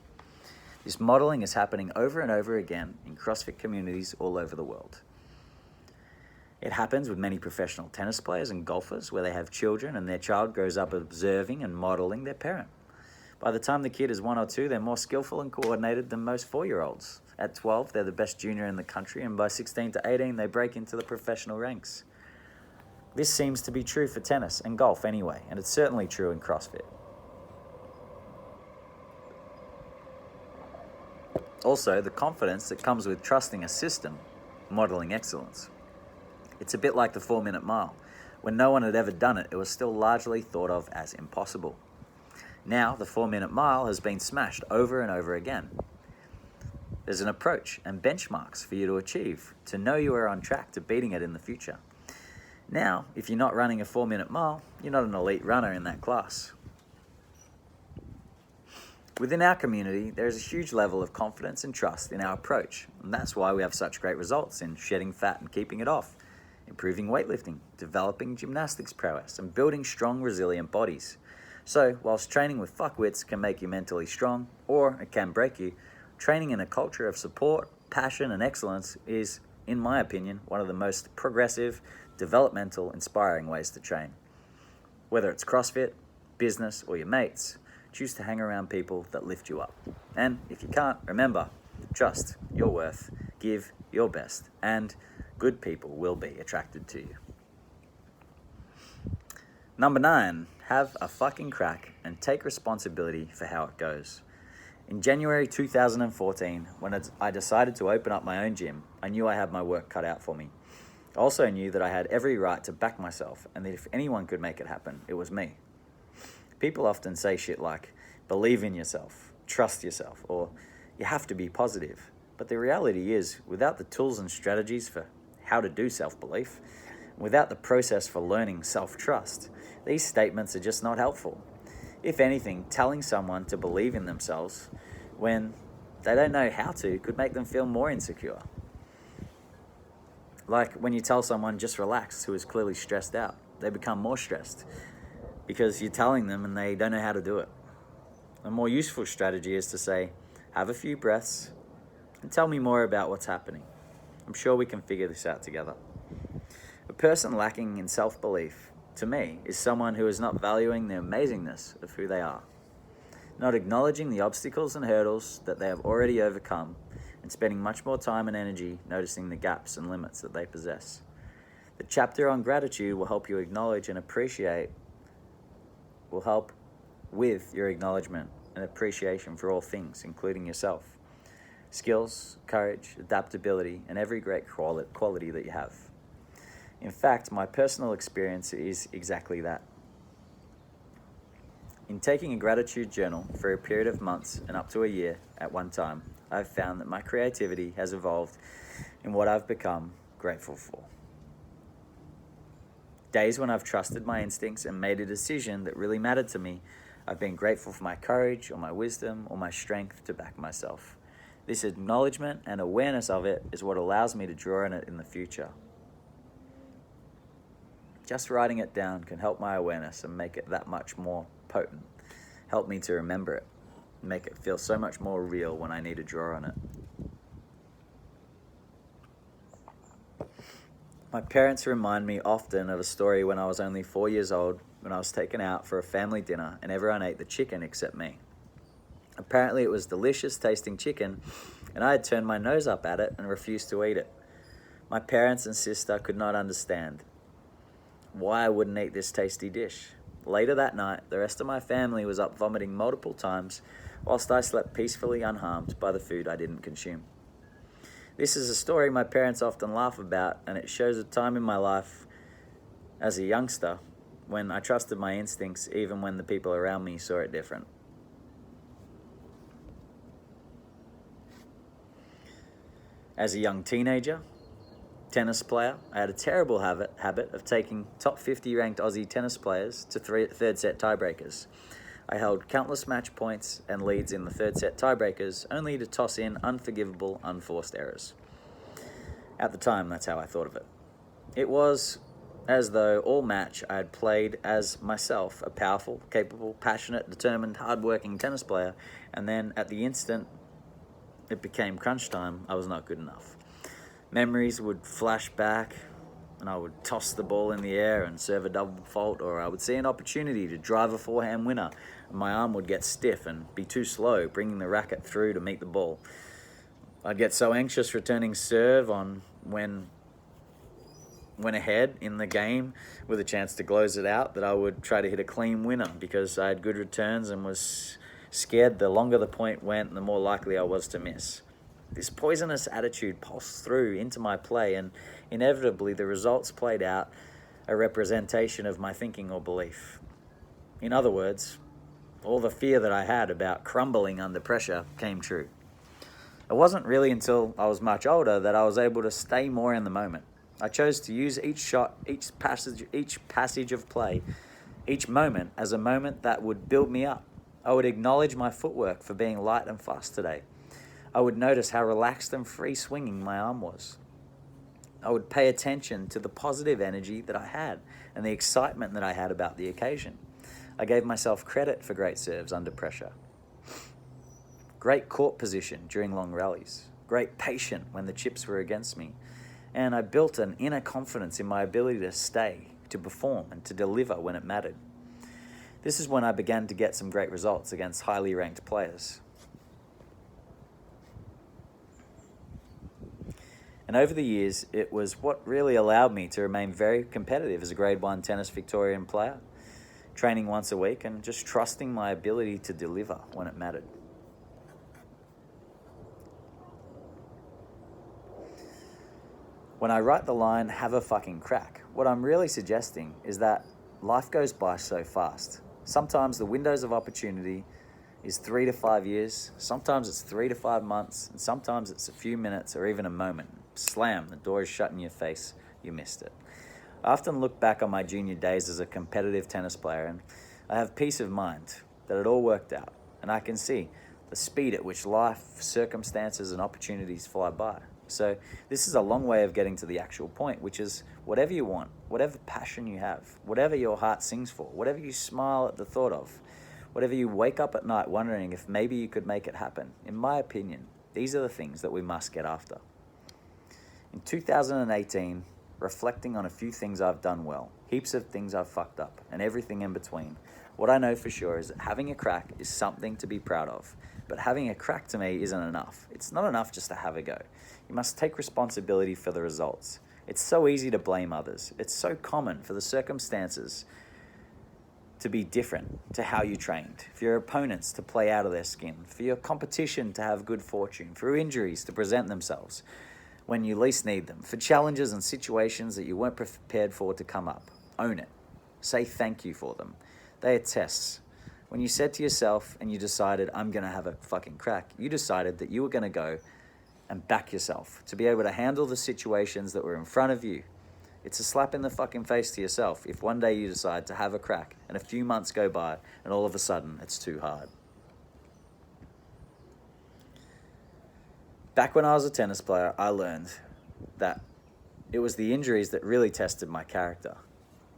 This modeling is happening over and over again in CrossFit communities all over the world. It happens with many professional tennis players and golfers where they have children and their child grows up observing and modeling their parent. By the time the kid is 1 or 2, they're more skillful and coordinated than most 4-year-olds. At 12, they're the best junior in the country, and by 16 to 18, they break into the professional ranks. This seems to be true for tennis and golf anyway, and it's certainly true in CrossFit. Also, the confidence that comes with trusting a system, modeling excellence. It's a bit like the 4-minute mile. When no one had ever done it, it was still largely thought of as impossible. Now, the 4-minute mile has been smashed over and over again. There's an approach and benchmarks for you to achieve, to know you are on track to beating it in the future. Now, if you're not running a 4-minute mile, you're not an elite runner in that class. Within our community, there is a huge level of confidence and trust in our approach, and that's why we have such great results in shedding fat and keeping it off, improving weightlifting, developing gymnastics prowess, and building strong, resilient bodies. So, whilst training with fuckwits can make you mentally strong, or it can break you, training in a culture of support, passion, and excellence is, in my opinion, one of the most progressive, developmental, inspiring ways to train. Whether it's CrossFit, business, or your mates, Choose to hang around people that lift you up. And if you can't, remember, trust your worth, give your best, and good people will be attracted to you. Number 9, have a fucking crack and take responsibility for how it goes. In January 2014, when I decided to open up my own gym, I knew I had my work cut out for me. I also knew that I had every right to back myself, and that if anyone could make it happen, it was me. People often say shit like, believe in yourself, trust yourself, or you have to be positive. But the reality is, without the tools and strategies for how to do self-belief, without the process for learning self-trust, these statements are just not helpful. If anything, telling someone to believe in themselves when they don't know how to could make them feel more insecure. Like when you tell someone just relax who is clearly stressed out, they become more stressed because you're telling them and they don't know how to do it. A more useful strategy is to say, have a few breaths and tell me more about what's happening. I'm sure we can figure this out together. A person lacking in self-belief, to me, is someone who is not valuing the amazingness of who they are, not acknowledging the obstacles and hurdles that they have already overcome, and spending much more time and energy noticing the gaps and limits that they possess. The chapter on gratitude will help you acknowledge and appreciate, will help with your acknowledgement and appreciation for all things, including yourself, skills, courage, adaptability, and every great quality that you have. In fact, my personal experience is exactly that. In taking a gratitude journal for a period of months and up to a year at one time, I've found that my creativity has evolved in what I've become grateful for. Days when I've trusted my instincts and made a decision that really mattered to me, I've been grateful for my courage or my wisdom or my strength to back myself. This acknowledgement and awareness of it is what allows me to draw on it in the future. Just writing it down can help my awareness and make it that much more potent. Help me to remember it, make it feel so much more real when I need to draw on it. My parents remind me often of a story when I was only 4 years old, when I was taken out for a family dinner and everyone ate the chicken except me. Apparently it was delicious tasting chicken and I had turned my nose up at it and refused to eat it. My parents and sister could not understand why I wouldn't eat this tasty dish. Later that night, the rest of my family was up vomiting multiple times whilst I slept peacefully unharmed by the food I didn't consume. This is a story my parents often laugh about, and it shows a time in my life as a youngster when I trusted my instincts even when the people around me saw it different. As a young teenager, tennis player, I had a terrible habit of taking top 50 ranked Aussie tennis players to third set tiebreakers. I held countless match points and leads in the third set tiebreakers, only to toss in unforgivable, unforced errors. At the time, that's how I thought of it. It was as though all match I had played as myself, a powerful, capable, passionate, determined, hard-working tennis player, and then at the instant it became crunch time, I was not good enough. Memories would flash back and I would toss the ball in the air and serve a double fault, or I would see an opportunity to drive a forehand winner and my arm would get stiff and be too slow bringing the racket through to meet the ball. I'd get so anxious returning serve on when ahead in the game with a chance to close it out that I would try to hit a clean winner because I had good returns and was scared the longer the point went, the more likely I was to miss. This poisonous attitude pulsed through into my play, and inevitably the results played out a representation of my thinking or belief. In other words, all the fear that I had about crumbling under pressure came true. It wasn't really until I was much older that I was able to stay more in the moment. I chose to use each shot, each passage of play, each moment as a moment that would build me up. I would acknowledge my footwork for being light and fast today. I would notice how relaxed and free swinging my arm was. I would pay attention to the positive energy that I had and the excitement that I had about the occasion. I gave myself credit for great serves under pressure. Great court position during long rallies. Great patience when the chips were against me. And I built an inner confidence in my ability to stay, to perform, and to deliver when it mattered. This is when I began to get some great results against highly ranked players. And over the years, it was what really allowed me to remain very competitive as a Grade 1 tennis Victorian player, training once a week and just trusting my ability to deliver when it mattered. When I write the line, have a fucking crack, what I'm really suggesting is that life goes by so fast. Sometimes the windows of opportunity is 3 to 5 years, sometimes it's 3 to 5 months, and sometimes it's a few minutes or even a moment. Slam, the door is shut in your face, you missed it. I often look back on my junior days as a competitive tennis player and I have peace of mind that it all worked out, and I can see the speed at which life, circumstances, and opportunities fly by. So this is a long way of getting to the actual point, which is whatever you want, whatever passion you have, whatever your heart sings for, whatever you smile at the thought of, whatever you wake up at night wondering if maybe you could make it happen. In my opinion, these are the things that we must get after. In 2018, reflecting on a few things I've done well, heaps of things I've fucked up, and everything in between, what I know for sure is that having a crack is something to be proud of. But having a crack to me isn't enough. It's not enough just to have a go. You must take responsibility for the results. It's so easy to blame others. It's so common for the circumstances to be different to how you trained, for your opponents to play out of their skin, for your competition to have good fortune, for injuries to present themselves when you least need them, for challenges and situations that you weren't prepared for to come up. Own it. Say thank you for them. They are tests. When you said to yourself and you decided, I'm going to have a fucking crack, you decided that you were going to go and back yourself to be able to handle the situations that were in front of you. It's a slap in the fucking face to yourself if one day you decide to have a crack and a few months go by and all of a sudden it's too hard. Back when I was a tennis player, I learned that it was the injuries that really tested my character.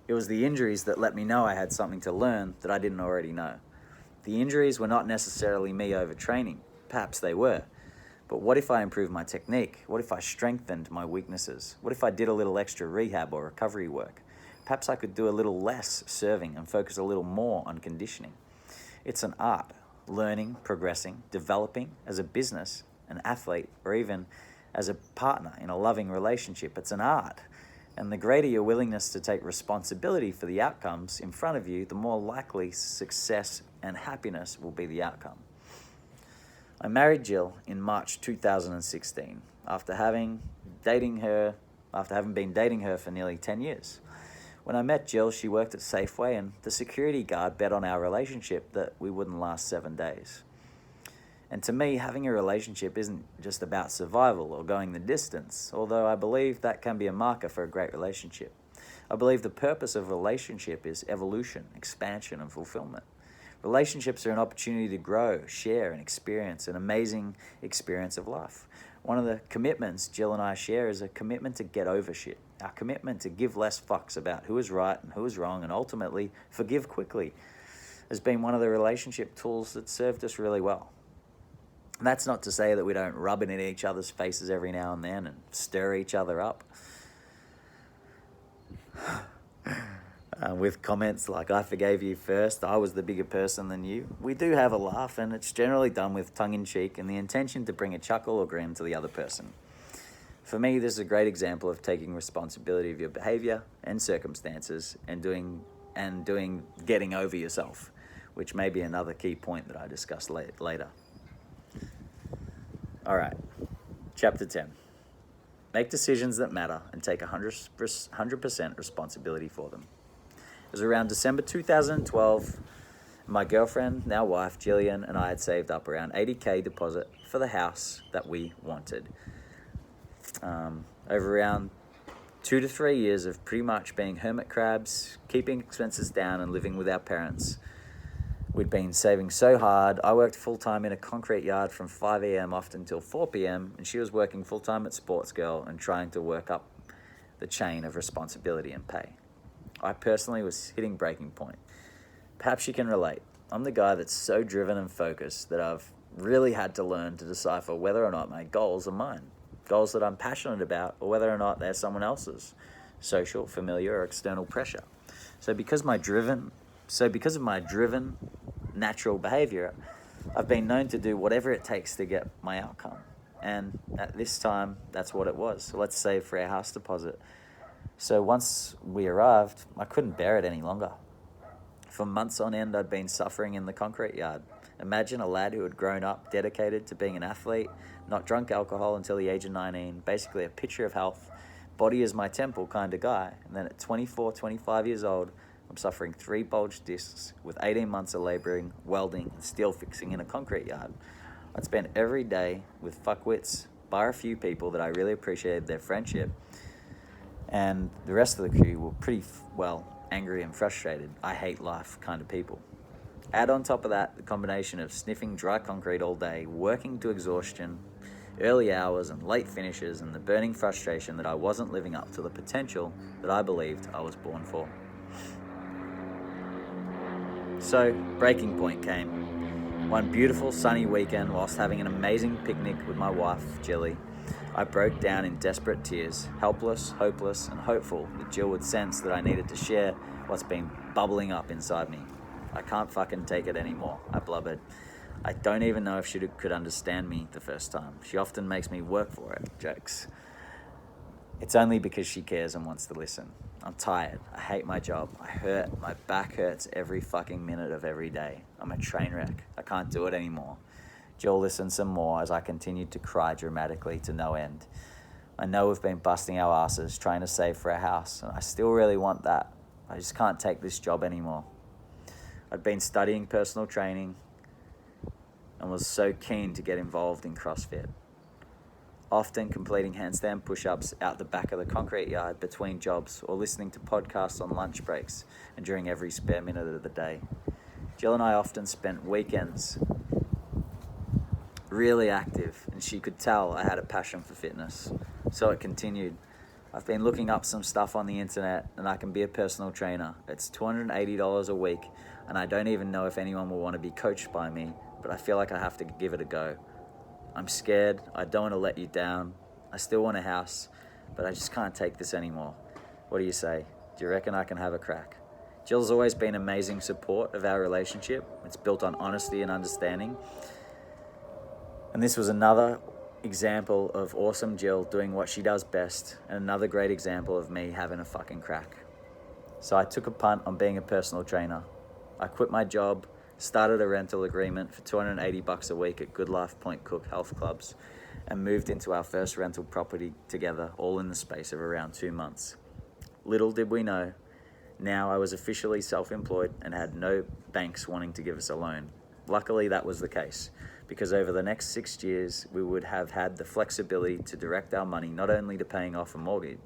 It was the injuries that let me know I had something to learn that I didn't already know. The injuries were not necessarily me overtraining. Perhaps they were. But what if I improved my technique? What if I strengthened my weaknesses? What if I did a little extra rehab or recovery work? Perhaps I could do a little less serving and focus a little more on conditioning. It's an art, learning, progressing, developing as a business, an athlete, or even as a partner in a loving relationship. It's an art. And the greater your willingness to take responsibility for the outcomes in front of you, the more likely success and happiness will be the outcome. I married Jill in March 2016 after having been dating her for nearly 10 years. When I met Jill, she worked at Safeway and the security guard bet on our relationship that we wouldn't last 7 days. And to me, having a relationship isn't just about survival or going the distance, although I believe that can be a marker for a great relationship. I believe the purpose of a relationship is evolution, expansion, and fulfillment. Relationships are an opportunity to grow, share, and experience an amazing experience of life. One of the commitments Jill and I share is a commitment to get over shit. Our commitment to give less fucks about who is right and who is wrong and ultimately forgive quickly has been one of the relationship tools that served us really well. And that's not to say that we don't rub it in each other's faces every now and then and stir each other up with comments like, I forgave you first, I was the bigger person than you. We do have a laugh, and it's generally done with tongue-in-cheek and the intention to bring a chuckle or grin to the other person. For me, this is a great example of taking responsibility of your behavior and circumstances and getting over yourself, which may be another key point that I discuss later. All right, chapter 10. Make decisions that matter and take 100% responsibility for them. It was around December 2012. My girlfriend, now wife, Jillian, and I had saved up around $80,000 deposit for the house that we wanted. Over around 2 to 3 years of pretty much being hermit crabs, keeping expenses down and living with our parents, we'd been saving so hard. I worked full-time in a concrete yard from 5 a.m. often till 4 p.m. and she was working full-time at Sports Girl and trying to work up the chain of responsibility and pay. I personally was hitting breaking point. Perhaps you can relate. I'm the guy that's so driven and focused that I've really had to learn to decipher whether or not my goals are mine, goals that I'm passionate about, or whether or not they're someone else's, social, familiar, or external pressure. So because my driven So because of my driven, natural behavior, I've been known to do whatever it takes to get my outcome. And at this time, that's what it was. So let's save for our house deposit. So once we arrived, I couldn't bear it any longer. For months on end, I'd been suffering in the concrete yard. Imagine a lad who had grown up dedicated to being an athlete, not drunk alcohol until the age of 19, basically a picture of health, body is my temple kind of guy. And then at 24, 25 years old, I'm suffering 3 bulged discs with 18 months of labouring, welding, and steel fixing in a concrete yard. I'd spend every day with fuckwits, bar a few people that I really appreciated their friendship, and the rest of the crew were pretty, angry and frustrated. I hate life kind of people. Add on top of that the combination of sniffing dry concrete all day, working to exhaustion, early hours and late finishes, and the burning frustration that I wasn't living up to the potential that I believed I was born for. So, breaking point came. One beautiful sunny weekend, whilst having an amazing picnic with my wife, Jilly, I broke down in desperate tears, helpless, hopeless, and hopeful that Jill would sense that I needed to share what's been bubbling up inside me. I can't fucking take it anymore, I blubbered. I don't even know if she could understand me the first time. She often makes me work for it, jokes. It's only because she cares and wants to listen. I'm tired. I hate my job. I hurt. My back hurts every fucking minute of every day. I'm a train wreck. I can't do it anymore. Jill listened some more as I continued to cry dramatically to no end. I know we've been busting our asses trying to save for a house, and I still really want that. I just can't take this job anymore. I'd been studying personal training and was so keen to get involved in CrossFit, often completing handstand push-ups out the back of the concrete yard between jobs or listening to podcasts on lunch breaks and during every spare minute of the day. Jill and I often spent weekends really active, and she could tell I had a passion for fitness. So it continued. I've been looking up some stuff on the internet, and I can be a personal trainer. It's $280 a week, and I don't even know if anyone will want to be coached by me, but I feel like I have to give it a go. I'm scared. I don't want to let you down. I still want a house, but I just can't take this anymore. What do you say? Do you reckon I can have a crack? Jill's always been amazing support of our relationship. It's built on honesty and understanding. And this was another example of awesome Jill doing what she does best, and another great example of me having a fucking crack. So I took a punt on being a personal trainer. I quit my job, started a rental agreement for $280 a week at Good Life Point Cook Health Clubs, and moved into our first rental property together, all in the space of around 2 months. Little did we know, now I was officially self-employed and had no banks wanting to give us a loan. Luckily, that was the case, because over the next 6 years, we would have had the flexibility to direct our money not only to paying off a mortgage,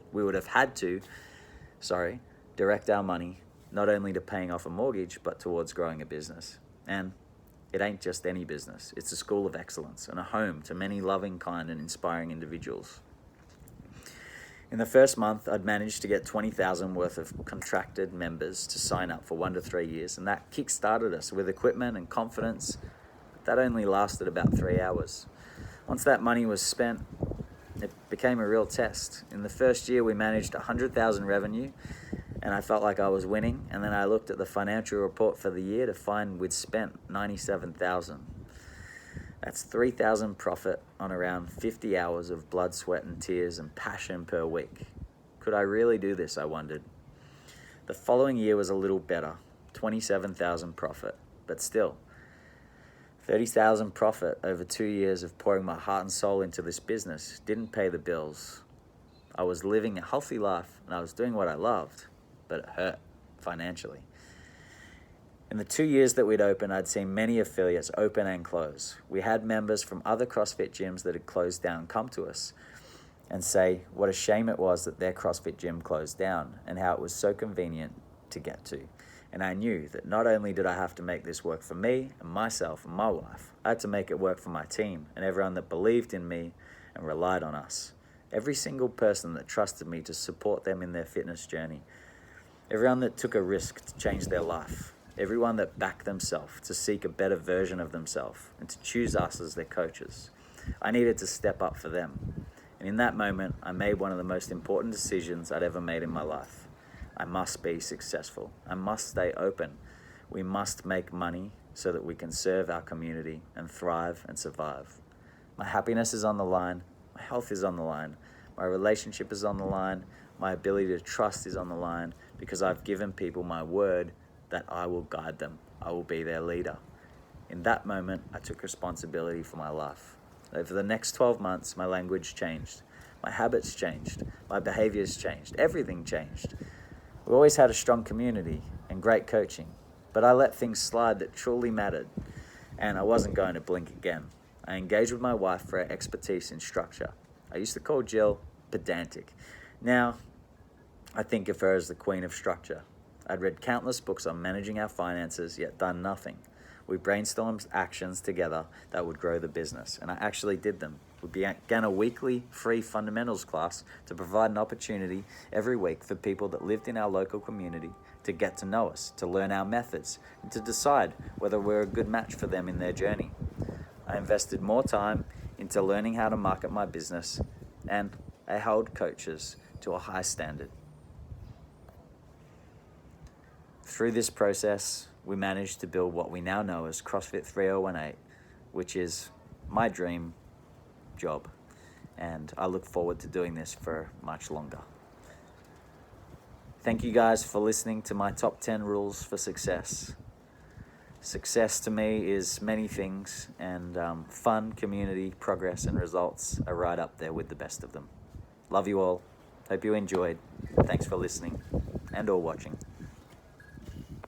direct our money not only to paying off a mortgage, but towards growing a business. And it ain't just any business. It's a school of excellence and a home to many loving, kind, and inspiring individuals. In the first month, I'd managed to get 20,000 worth of contracted members to sign up for 1 to 3 years, and that kick-started us with equipment and confidence. That only lasted about 3 hours. Once that money was spent, it became a real test. In the first year, we managed 100,000 revenue, and I felt like I was winning. And then I looked at the financial report for the year to find we'd spent 97,000. That's 3,000 profit on around 50 hours of blood, sweat, and tears and passion per week. Could I really do this, I wondered. The following year was a little better, 27,000 profit, but still, 30,000 profit over 2 years of pouring my heart and soul into this business didn't pay the bills. I was living a healthy life and I was doing what I loved, but it hurt financially. In the 2 years that we'd opened, I'd seen many affiliates open and close. We had members from other CrossFit gyms that had closed down come to us and say what a shame it was that their CrossFit gym closed down and how it was so convenient to get to. And I knew that not only did I have to make this work for me and myself and my wife, I had to make it work for my team and everyone that believed in me and relied on us. Every single person that trusted me to support them in their fitness journey. Everyone that took a risk to change their life. Everyone that backed themselves to seek a better version of themselves and to choose us as their coaches. I needed to step up for them. And in that moment, I made one of the most important decisions I'd ever made in my life. I must be successful. I must stay open We must make money so that we can serve our community and thrive and survive. My happiness is on the line, my health is on the line, my relationship is on the line, my ability to trust is on the line, because I've given people my word that I will guide them, I will be their leader. In that moment, I took responsibility for my life. Over the next 12 months, my language changed, my habits changed, my behaviors changed, everything changed. We always had a strong community and great coaching, but I let things slide that truly mattered, and I wasn't going to blink again. I engaged with my wife for her expertise in structure. I used to call Jill pedantic. Now, I think of her as the queen of structure. I'd read countless books on managing our finances, yet done nothing. We brainstormed actions together that would grow the business, and I actually did them. We began a weekly free fundamentals class to provide an opportunity every week for people that lived in our local community to get to know us, to learn our methods, and to decide whether we're a good match for them in their journey. I invested more time into learning how to market my business, and I held coaches to a high standard. Through this process, we managed to build what we now know as CrossFit 3018, which is my dream job, and I look forward to doing this for much longer. Thank you guys for listening to my top 10 rules for success. Success to me is many things, and fun, community, progress, and results are right up there with the best of them. Love you all. Hope you enjoyed. Thanks for listening and or watching.